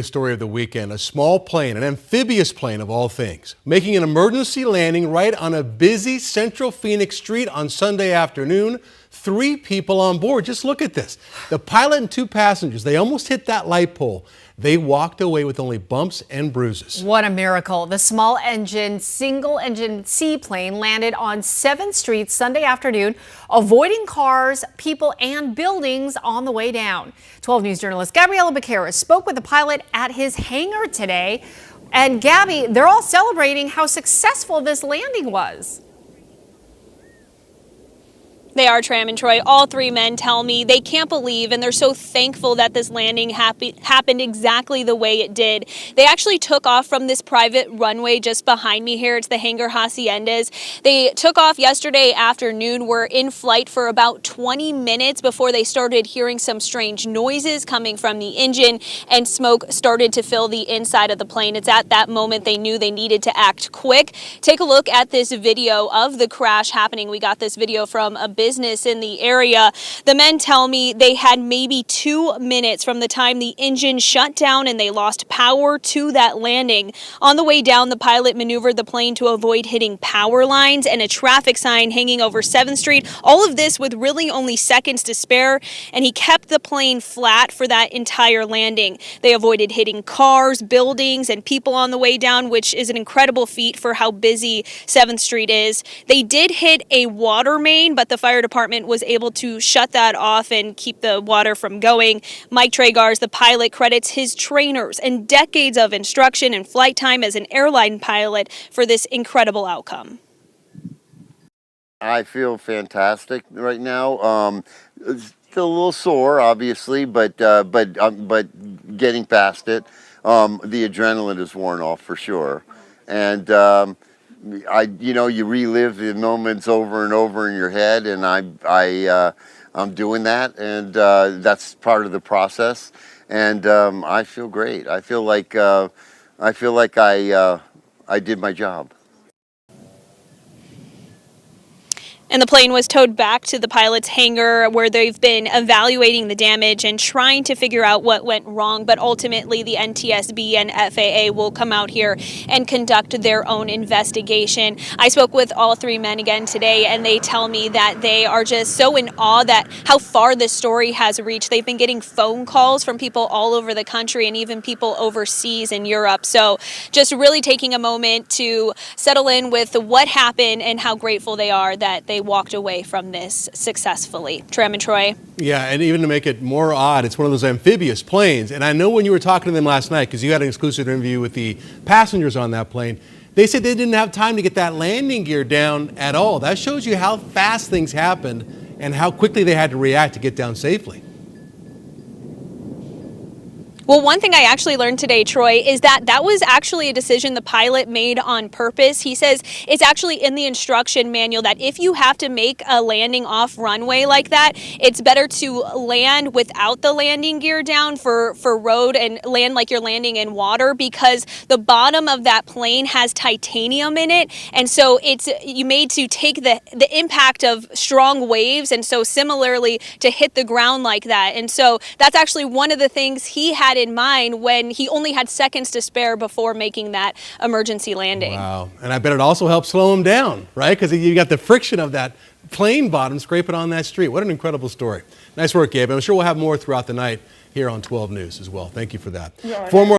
Story of the weekend, a small plane, an amphibious plane of all things, making an emergency landing right on a busy Central Phoenix street on Sunday afternoon. 3 people on board. Just look at this. The pilot and 2 passengers, they almost hit that light pole. They walked away with only bumps and bruises. What a miracle. The small engine, single engine seaplane landed on 7th Street Sunday afternoon, avoiding cars, people, and buildings on the way down. 12 News journalist Gabriella Becerra spoke with the pilot at his hangar today. And Gabby, they're all celebrating how successful this landing was. They are, Tram and Troy. All 3 men tell me they can't believe and they're so thankful that this landing happened exactly the way it did. They actually took off from this private runway just behind me here. It's the Hangar Haciendas. They took off yesterday afternoon, were in flight for about 20 minutes before they started hearing some strange noises coming from the engine, and smoke started to fill the inside of the plane. It's at that moment they knew they needed to act quick. Take a look at this video of the crash happening. We got this video from a business in the area. The men tell me they had maybe 2 minutes from the time the engine shut down and they lost power to that landing. On the way down, the pilot maneuvered the plane to avoid hitting power lines and a traffic sign hanging over 7th Street. All of this with really only seconds to spare, and he kept the plane flat for that entire landing. They avoided hitting cars, buildings, and people on the way down, which is an incredible feat for how busy 7th Street is. They did hit a water main, but the fire department was able to shut that off and keep the water from going. Mike Tragars, the pilot, credits his trainers and decades of instruction and flight time as an airline pilot for this incredible outcome. I feel fantastic right now. Still a little sore, obviously, but getting past it. The adrenaline is worn off for sure, and you relive the moments over and over in your head, and I'm doing that, and that's part of the process. And I feel great. I feel like I did my job. And the plane was towed back to the pilot's hangar, where they've been evaluating the damage and trying to figure out what went wrong. But ultimately, the NTSB and FAA will come out here and conduct their own investigation. I spoke with all 3 men again today, and they tell me that they are just so in awe that how far this story has reached. They've been getting phone calls from people all over the country and even people overseas in Europe. So just really taking a moment to settle in with what happened and how grateful they are that they walked away from this successfully. Tram and Troy. Yeah, and even to make it more odd, it's one of those amphibious planes. And I know when you were talking to them last night, because you had an exclusive interview with the passengers on that plane, they said they didn't have time to get that landing gear down at all. That shows you how fast things happened and how quickly they had to react to get down safely. Well, one thing I actually learned today, Troy, is that was actually a decision the pilot made on purpose. He says it's actually in the instruction manual that if you have to make a landing off runway like that, it's better to land without the landing gear down for road and land like you're landing in water, because the bottom of that plane has titanium in it. And so you made to take the impact of strong waves, and so similarly to hit the ground like that. And so that's actually one of the things he had in mind when he only had seconds to spare before making that emergency landing. Wow. And I bet it also helped slow him down, right? Because you got the friction of that plane bottom scraping on that street. What an incredible story. Nice work, Gabe. I'm sure we'll have more throughout the night here on 12 News as well. Thank you for that. Yeah.